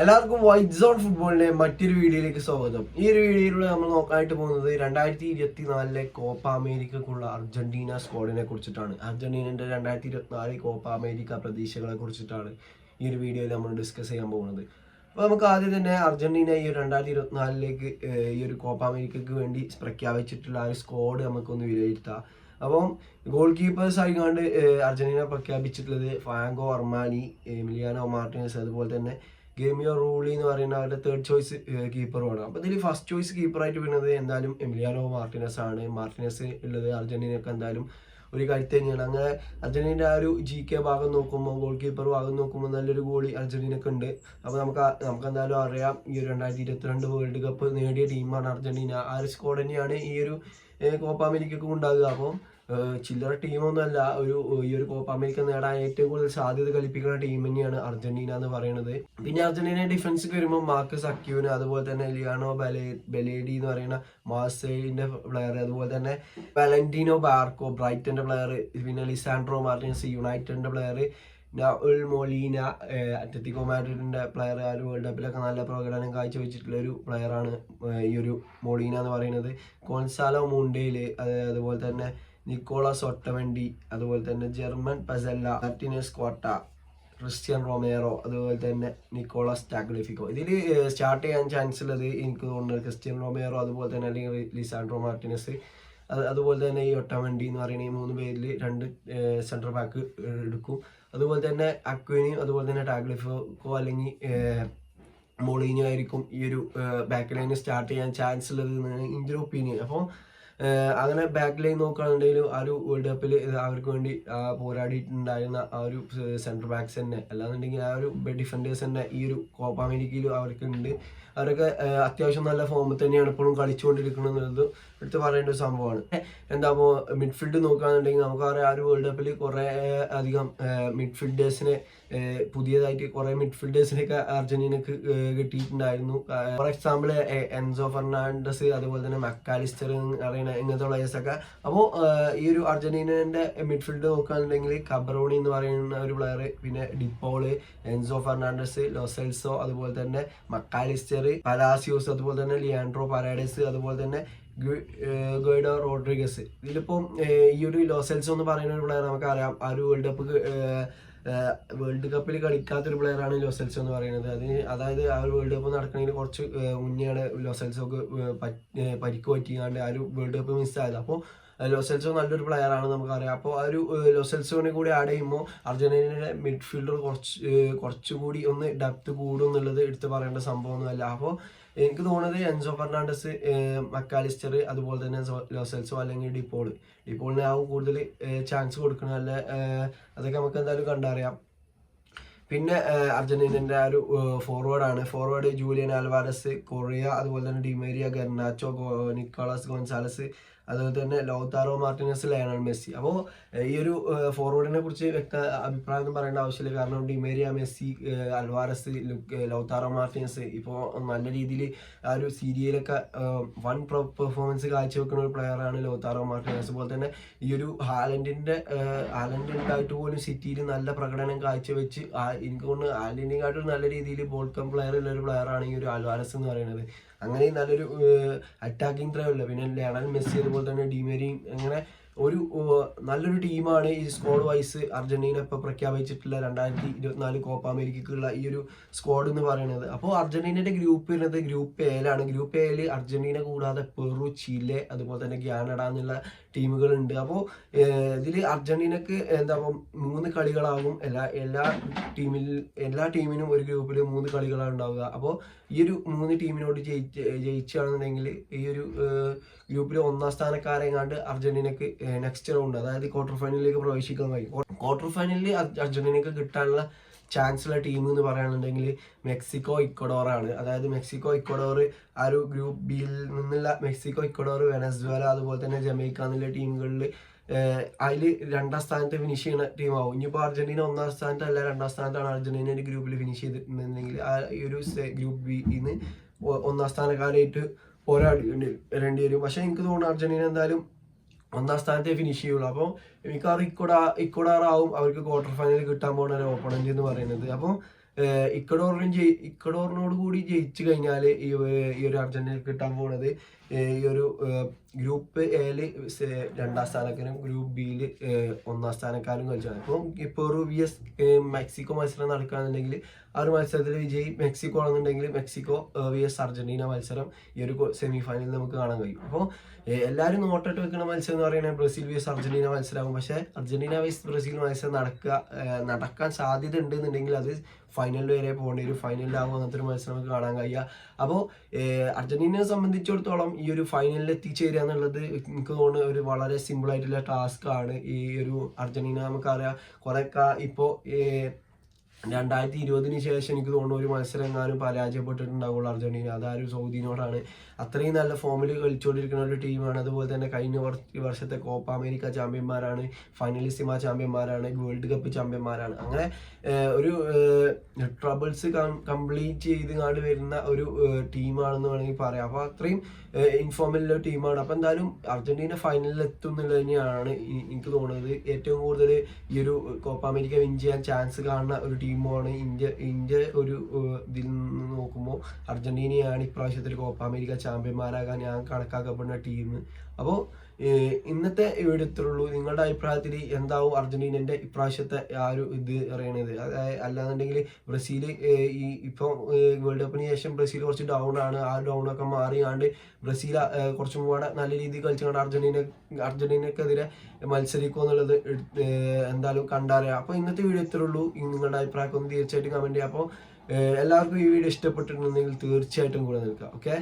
എല്ലാവർക്കും white zone ഫുട്ബോളിന്റെ മറ്റൊരു വീഡിയോയിലേക്ക് സ്വാഗതം. ഈ ഒരു വീഡിയോയിലൂടെ നമ്മൾ നോക്കാനായിട്ട് പോകുന്നത് 2024 കോപ്പ അമേരിക്കക്കുള്ള അർജന്റീന സ്ക്വാഡിനെ കുറിച്ചിട്ടാണ്. അർജന്റീനന്റെ 2024 കോപ്പ അമേരിക്ക പ്രതീക്ഷകളെ കുറിച്ചിട്ടാണ് ഈ ഒരു വീഡിയോയിൽ നമ്മൾ ഡിസ്കസ് ചെയ്യാൻ പോകുന്നത്. അപ്പോൾ നമുക്ക് ആദ്യം തന്നെ അർജന്റീന ഈ ഒരു 2024 ഈ ഒരു കോപ്പ അമേരിക്കക്ക് വേണ്ടി പ്രഖ്യാപിച്ചിട്ടുള്ള ആ ഒരു സ്ക്വാഡ് നമുക്കൊന്ന് വിലയിരുത്താം. അപ്പം ഗോൾ കീപ്പേഴ്സ് ആയിക്കൊണ്ട് അർജന്റീന പ്രഖ്യാപിച്ചിട്ടുള്ളത് ഫ്രാങ്കോ അർമാനി, എമിലിയാനോ മാർട്ടിനസ്, അതുപോലെ തന്നെ ഗെയിമിയോ റൂളി എന്ന് പറയുന്ന അവരുടെ തേർഡ് ചോയ്സ് കീപ്പറുമാണ്. അപ്പോൾ ഇതിൽ ഫസ്റ്റ് ചോയ്സ് കീപ്പറായിട്ട് വരുന്നത് എന്തായാലും എമിലിയാനോ മാർട്ടിനസ് ആണ്. മാർട്ടിനസ് ഉള്ളത് അർജന്റീനക്ക് എന്തായാലും ഒരു കരുത്ത് തന്നെയാണ്. അങ്ങനെ അർജന്റീനയുടെ ആ ഒരു GK ഭാഗം നോക്കുമ്പോൾ, ഗോൾ കീപ്പർ ഭാഗം നോക്കുമ്പോൾ നല്ലൊരു ഗോളി അർജന്റീനക്ക് ഉണ്ട്. അപ്പോൾ നമുക്ക് എന്തായാലും അറിയാം, ഈ ഒരു 2022 വേൾഡ് കപ്പ് നേടിയ ടീമാണ് അർജന്റീന. ആ ഒരു സ്ക്വാഡ് തന്നെയാണ് ഈ ഒരു കോപ്പ അമേരിക്കക്കും ഉണ്ടാകുക. അപ്പം ചില്ലറ ടീമൊന്നുമല്ല. ഈ ഒരു കോപ്പ അമേരിക്ക നേടാൻ ഏറ്റവും കൂടുതൽ സാധ്യത കൽപ്പിക്കുന്ന ടീം തന്നെയാണ് അർജന്റീന എന്ന് പറയുന്നത്. പിന്നെ അർജന്റീന ഡിഫൻസിൽ വരുമ്പോൾ മാർക്കസ് അക്യൂന്, അതുപോലെ തന്നെ ലിയാനോ ബെലേഡി എന്ന് പറയുന്ന മാർസെയിലിന്റെ പ്ലെയർ, അതുപോലെ തന്നെ വാലന്റീനോ ബാർക്കോ ബ്രൈറ്റന്റെ പ്ലെയർ, പിന്നെ ലിസാൻഡ്രോ മാർട്ടിനസ് യുണൈറ്റഡിന്റെ പ്ലെയർ, നൗൽ മൊളീന അത്ലറ്റിക്കോ മാഡ്രിഡിന്റെ പ്ലെയർ. ആ ഒരു വേൾഡ് കപ്പിലൊക്കെ നല്ല പ്രകടനം കാഴ്ചവെച്ചിട്ടുള്ള ഒരു പ്ലെയറാണ് ഈ ഒരു മൊളീന എന്ന് പറയുന്നത്. കോൺസാലോ മുണ്ടേല്, അതുപോലെ തന്നെ നിക്കോളാസ് ഒട്ടവെൻഡി, അതുപോലെ തന്നെ ജർമ്മൻ പസല്ല, മാർട്ടിനസ് കോട്ട, ക്രിസ്ത്യൻ റൊമേറോ, അതുപോലെ തന്നെ നിക്കോളാസ് ടാഗ്ലിഫിക്കോ. ഇതിൽ സ്റ്റാർട്ട് ചെയ്യാൻ ചാൻസ് ഉള്ളത് എനിക്ക് തോന്നുന്നത് ക്രിസ്ത്യൻ റൊമേറോ, അതുപോലെ തന്നെ അല്ലെങ്കിൽ ലിസാൻഡ്രോ മാർട്ടിനസ്, അതുപോലെ തന്നെ ഈ ഒട്ടവെൻഡി എന്ന് പറയുന്ന ഈ 3 പേരിൽ 2 സെൻട്രൽ ബാക്ക് എടുക്കും. അതുപോലെ തന്നെ അക്വിനിയും അതുപോലെ തന്നെ ടാഗ്ലിഫിക്കോ അല്ലെങ്കിൽ മൊളീനിയോ ആയിരിക്കും ഈ ഒരു ബാക്ക് ലൈന് സ്റ്റാർട്ട് ചെയ്യാൻ ചാൻസ് ഉള്ളത് എന്നാണ് എൻ്റെ ഒരു ഒപ്പീനിയൻ. അപ്പോൾ അങ്ങനെ ബാക്ക് ലൈൻ നോക്കുകയാണെന്നുണ്ടെങ്കിൽ ആ ഒരു വേൾഡ് കപ്പിൽ അവർക്ക് വേണ്ടി പോരാടിയിട്ടുണ്ടായിരുന്ന ആ ഒരു സെൻട്രൽ ബാക്സ് തന്നെ, അല്ലാന്നുണ്ടെങ്കിൽ ആ ഒരു ഡിഫൻഡേഴ്സ് തന്നെ ഈ ഒരു കോപ്പ അമേരിക്കയിൽ അവർക്ക് ഉണ്ട്. അവരൊക്കെ അത്യാവശ്യം നല്ല ഫോമിൽ തന്നെയാണ് ഇപ്പോഴും കളിച്ചുകൊണ്ടിരിക്കുന്നത് എന്നുള്ളത് എടുത്ത് പറയേണ്ട ഒരു സംഭവമാണ്. എന്താകുമ്പോൾ മിഡ്ഫീൽഡ് നോക്കുകയാണെന്നുണ്ടെങ്കിൽ നമുക്കറിയാം, ആ ഒരു വേൾഡ് കപ്പിൽ കുറേ അധികം മിഡ്ഫീൽഡേഴ്സിനെ പുതിയതായിട്ട് കുറേ മിഡ്ഫീൽഡേഴ്സിനൊക്കെ അർജന്റീനക്ക് കിട്ടിയിട്ടുണ്ടായിരുന്നു. ഫോർ എക്സാമ്പിൾ എൻസോ ഫെർണാണ്ടസ്, അതുപോലെ തന്നെ മക്കാലിസ്റ്റർ അറിയുന്ന ഇങ്ങനത്തെ പ്ലേയേഴ്സൊക്കെ. അപ്പോൾ ഈ ഒരു അർജന്റീനന്റെ മിഡ്ഫീൽഡ് നോക്കുകയാണെന്നുണ്ടെങ്കിൽ കബ്രോണി എന്ന് പറയുന്ന ഒരു പ്ലെയർ, പിന്നെ ഡിപ്പോള്, എൻസോ ഫെർണാണ്ടസ്, ലോസെൽസോ, അതുപോലെ തന്നെ മക്കാലിസ്റ്റർ, പലാസിയോസ്, അതുപോലെ തന്നെ ലിയാൻഡ്രോ പരാഡസ്, അതുപോലെ തന്നെ ഗോയിഡോ റോഡ്രിഗസ്. ഇതിലിപ്പം ഈ ഒരു ലോസെൽസോ എന്ന് പറയുന്ന ഒരു പ്ലെയർ നമുക്കറിയാം, ആ ഒരു വേൾഡ് കപ്പിൽ കളിക്കാത്തൊരു പ്ലെയറാണ് ലോസെൽസോ എന്ന് പറയുന്നത്. അതായത് ആ ഒരു വേൾഡ് കപ്പ് നടക്കുന്നതിന് കുറച്ച് മുന്നെയാണ് ലോസെൽസോക്ക് പരിക്ക് പറ്റിയാണ്ട് ആ ഒരു വേൾഡ് കപ്പ് മിസ്സായത്. അപ്പോൾ ലോസെൽസോ നല്ലൊരു പ്ലെയറാണ് നമുക്കറിയാം. അപ്പോൾ ആ ഒരു ലോസെൽസോനെ കൂടി ആഡ് ചെയ്യുമ്പോൾ അർജന്റീനയുടെ മിഡ്ഫീൽഡർ കുറച്ചുകൂടി ഒന്ന് ഡെപ്ത് കൂടും എന്നുള്ളത് എടുത്ത് പറയേണ്ട സംഭവമൊന്നുമല്ല. അപ്പോൾ എനിക്ക് തോന്നുന്നത് എൻസോ ഫെർണാണ്ടസ്, മക്കാലിസ്റ്റർ, അതുപോലെ തന്നെ ലോസെൽസോ അല്ലെങ്കിൽ ഡിപ്പോളിന് ആവും കൂടുതൽ ചാൻസ് കൊടുക്കണം. അല്ല അതൊക്കെ നമുക്ക് എന്തായാലും കണ്ടറിയാം. പിന്നെ അർജന്റീനന്റെ ആ ഒരു ഫോർവേഡ് ജൂലിയൻ ആൽവാരസ്, കൊറിയ, അതുപോലെ തന്നെ ഡിമേരിയ, ഗർനാച്ചോ, നിക്കോളാസ് ഗോൺസാലസ്, അതുപോലെ തന്നെ ലൗതാറോ മാർട്ടിനസ്, ലയണൽ മെസ്സി. അപ്പോൾ ഈ ഒരു ഫോർവേഡിനെ കുറിച്ച് അഭിപ്രായം പറയേണ്ട ആവശ്യമില്ല. കാരണം Di Maria, Messi, Alvarez, Lautaro Martinez ഇപ്പോൾ നല്ല രീതിയിൽ ആ ഒരു സീരിയയിലൊക്കെ വൺ പെർഫോമൻസ് കാഴ്ചവെക്കുന്ന ഒരു പ്ലെയറാണ് ലൗതാറോ മാർട്ടിനസ്. അതുപോലെ തന്നെ ഈ ഒരു ഹാലൻഡിൻ്റെ ഉണ്ടായിട്ട് പോലും സിറ്റിയിൽ നല്ല പ്രകടനം കാഴ്ചവെച്ച് എനിക്ക് തോന്നുന്നു ഹാലൻഡിനെക്കാട്ടും നല്ല രീതിയിൽ ബോൾ കം പ്ലെയർ ഉള്ള ഒരു പ്ലെയറാണ് ഈ ഒരു അൽവാരസ് എന്ന് പറയുന്നത്. അങ്ങനെ നല്ലൊരു അറ്റാക്കിംഗ് ത്രേ ഉള്ള, പിന്നെ ലയണൽ മെസ്സി, അതുപോലെ തന്നെ ഡിമേരിയും, അങ്ങനെ ഒരു നല്ലൊരു ടീമാണ് ഈ സ്ക്വാഡ് വൈസ് അർജന്റീന ഇപ്പോൾ പ്രഖ്യാപിച്ചിട്ടുള്ള 2024 കോപ്പ അമേരിക്കക്കുള്ള ഈ ഒരു സ്ക്വാഡ് എന്ന് പറയുന്നത്. അപ്പോൾ അർജന്റീനയുടെ ഗ്രൂപ്പ് വരുന്നത് ഗ്രൂപ്പ് എയിലാണ്. ഗ്രൂപ്പ് എയിൽ അർജന്റീന കൂടാതെ പെറു, ചിലെ, അതുപോലെ തന്നെ കാനഡ എന്നുള്ള ടീമുകളുണ്ട്. അപ്പോൾ ഇതിൽ അർജന്റീനക്ക് 3 കളികളാകും. എല്ലാ ടീമിനും ഒരു ഗ്രൂപ്പിൽ 3 കളികളാണ് ഉണ്ടാവുക. അപ്പോൾ ഈ ഒരു 3 ടീമിനോട് ജയിച്ചാണെന്നുണ്ടെങ്കിൽ ഈ ഒരു ഗ്രൂപ്പിൽ 1ാം സ്ഥാനക്കാരെങ്ങാണ്ട് അർജന്റീനക്ക് നെക്സ്റ്റ് റൗണ്ട്, അതായത് ക്വാർട്ടർ ഫൈനലിലേക്ക് പ്രവേശിക്കാൻ കഴിയും. ക്വാർട്ടർ ഫൈനലിൽ അർജന്റീനക്ക് കിട്ടാനുള്ള ചാൻസ് ഉള്ള ടീം എന്ന് പറയുകയാണെന്നുണ്ടെങ്കിൽ മെക്സിക്കോ, ഇക്വഡോറാണ്. അതായത് മെക്സിക്കോ, ഇക്വഡോർ, ആ ഒരു ഗ്രൂപ്പ് ബിയിൽ നിന്നുള്ള മെക്സിക്കോ, ഇക്വഡോർ, വെനസ്വേല, അതുപോലെ തന്നെ ജമൈക്ക എന്നുള്ള ടീമുകളിൽ അതിൽ 2ാം സ്ഥാനത്ത് ഫിനിഷ് ചെയ്യുന്ന ടീമാവും. ഇനിയിപ്പോൾ അർജന്റീന 1ാം സ്ഥാനത്തല്ല 2ാം സ്ഥാനത്താണ് അർജന്റീനയുടെ ഗ്രൂപ്പിൽ ഫിനിഷ് ചെയ്തിട്ടുണ്ടെങ്കിൽ ആ ഈ ഒരു ഗ്രൂപ്പ് ബിന്ന് 1ാം സ്ഥാനക്കാരായിട്ട് പോരാടേണ്ടി വരും. പക്ഷെ എനിക്ക് തോന്നുന്നു അർജന്റീന എന്തായാലും 1ാം സ്ഥാനത്തെ ഫിനിഷ് ചെയ്യുള്ളൂ. അപ്പോൾ മിക്കവാറും ഇക്വഡോറാവും അവർക്ക് ക്വാർട്ടർ ഫൈനലിൽ കിട്ടാൻ പോകുന്ന ഒരു ഓപ്പണന്റ് എന്ന് പറയുന്നത്. അപ്പോൾ ഇക്കഡോറിനോട് കൂടി ജയിച്ചു കഴിഞ്ഞാൽ ഈ ഒരു അർജന്റീനക്ക് കിട്ടാൻ പോകുന്നത് ഈ ഒരു ഗ്രൂപ്പ് എയില് 2ാം സ്ഥാനക്കാരും ഗ്രൂപ്പ് ബിയിൽ 1ാം സ്ഥാനക്കാരും കളിച്ചാണ്. അപ്പം പെറു vs മെക്സിക്കോ മത്സരം നടക്കുകയാണെന്നുണ്ടെങ്കിൽ ആ ഒരു മത്സരത്തിൽ വിജയി മെക്സിക്കോ ആണെന്നുണ്ടെങ്കിൽ മെക്സിക്കോ vs അർജന്റീന മത്സരം ഈ ഒരു സെമി ഫൈനലിൽ നമുക്ക് കാണാൻ കഴിയും. അപ്പോൾ എല്ലാവരും നോട്ടിട്ട് വെക്കുന്ന മത്സരം എന്ന് പറയുന്നത് ബ്രസീൽ vs അർജന്റീന മത്സരമാകും. പക്ഷേ അർജന്റീന vs ബ്രസീൽ മത്സരം നടക്കാൻ സാധ്യത ഉണ്ട് എന്നുണ്ടെങ്കിൽ അത് ഫൈനലിൽ വരെ പോകേണ്ടി വരും. ഫൈനലിലാകുമ്പോൾ അങ്ങനത്തെ ഒരു മത്സരം നമുക്ക് കാണാൻ കഴിയുക. അപ്പോൾ അർജന്റീനയെ സംബന്ധിച്ചിടത്തോളം ഈ ഒരു ഫൈനലിൽ എത്തിച്ചേരുക എന്നുള്ളത് എനിക്ക് തോന്നുന്നു ഒരു വളരെ സിമ്പിൾ ആയിട്ടുള്ള ടാസ്ക് ആണ്. ഈ ഒരു അർജന്റീന നമുക്കറിയാം കുറെ ഇപ്പോൾ 2020 ശേഷം എനിക്ക് തോന്നുന്നു ഒരു മത്സരം എങ്ങാനും പരാജയപ്പെട്ടിട്ടുണ്ടാവുള്ളൂ അർജന്റീന. അതാരും സൗദിനോടാണ്. അത്രയും നല്ല ഫോമിൽ കളിച്ചുകൊണ്ടിരിക്കുന്ന ഒരു ടീമാണ്. അതുപോലെ തന്നെ കഴിഞ്ഞ വർഷത്തെ കോപ്പ അമേരിക്ക ചാമ്പ്യന്മാരാണ്, ഫൈനലിസിമ ചാമ്പ്യന്മാരാണ്, വേൾഡ് കപ്പ് ചാമ്പ്യന്മാരാണ്. അങ്ങനെ ഒരു ട്രബിൾസ് കംപ്ലീറ്റ് ചെയ്ത് വരുന്ന ഒരു ടീമാണെന്ന് വേണമെങ്കിൽ പറയാം. അപ്പോൾ അത്രയും ഇൻഫോമിലുള്ള ടീമാണ്. അപ്പോൾ എന്തായാലും അർജന്റീന ഫൈനലിൽ എത്തും എന്നുള്ളത് തന്നെയാണ് എനിക്ക് തോന്നുന്നത്. ഏറ്റവും കൂടുതൽ ഈ ഒരു കോപ്പ അമേരിക്ക വിൻ ചെയ്യാൻ ചാൻസ് കാണുന്ന ഒരു ടീമാണ് ഇന്ത്യ ഒരു ഇതിൽ നിന്ന് നോക്കുമ്പോൾ അർജന്റീനയാണ് ഇപ്രാവശ്യത്തിൽ കോപ്പ അമേരിക്ക ചാമ്പ്യന്മാരാകാൻ ഞാൻ കണക്കാക്കപ്പെടുന്ന ടീം. അപ്പോൾ ഇന്നത്തെ വീഡിയോ ഇത്രയുള്ളൂ. നിങ്ങളുടെ അഭിപ്രായത്തിൽ എന്താവും അർജന്റീനന്റെ ഇപ്രാവശ്യത്തെ ആ ഒരു ഇത് അറിയണത്? അല്ലാന്നുണ്ടെങ്കിൽ ബ്രസീൽ ഇപ്പം വേൾഡ് കപ്പിന് ശേഷം ബ്രസീൽ കുറച്ച് ഡൗൺ ആണ്. ആ ഡൗൺ ഒക്കെ മാറിയാണ്ട് ബ്രസീൽ കുറച്ചും കൂടെ നല്ല രീതിയിൽ കളിച്ചുകൊണ്ട് അർജന്റീനക്കെതിരെ മത്സരിക്കുക എന്നുള്ളത് എന്തായാലും കണ്ടറിയാം. അപ്പോൾ ഇന്നത്തെ വീഡിയോ ഇത്രയുള്ളൂ. നിങ്ങളുടെ അഭിപ്രായം ഒന്ന് തീർച്ചയായിട്ടും കമന്റ് ചെയ്യാം. അപ്പോൾ എല്ലാവർക്കും ഈ വീഡിയോ ഇഷ്ടപ്പെട്ടിട്ടുണ്ടെങ്കിൽ തീർച്ചയായിട്ടും കൂടെ നിൽക്കാം. ഓക്കെ.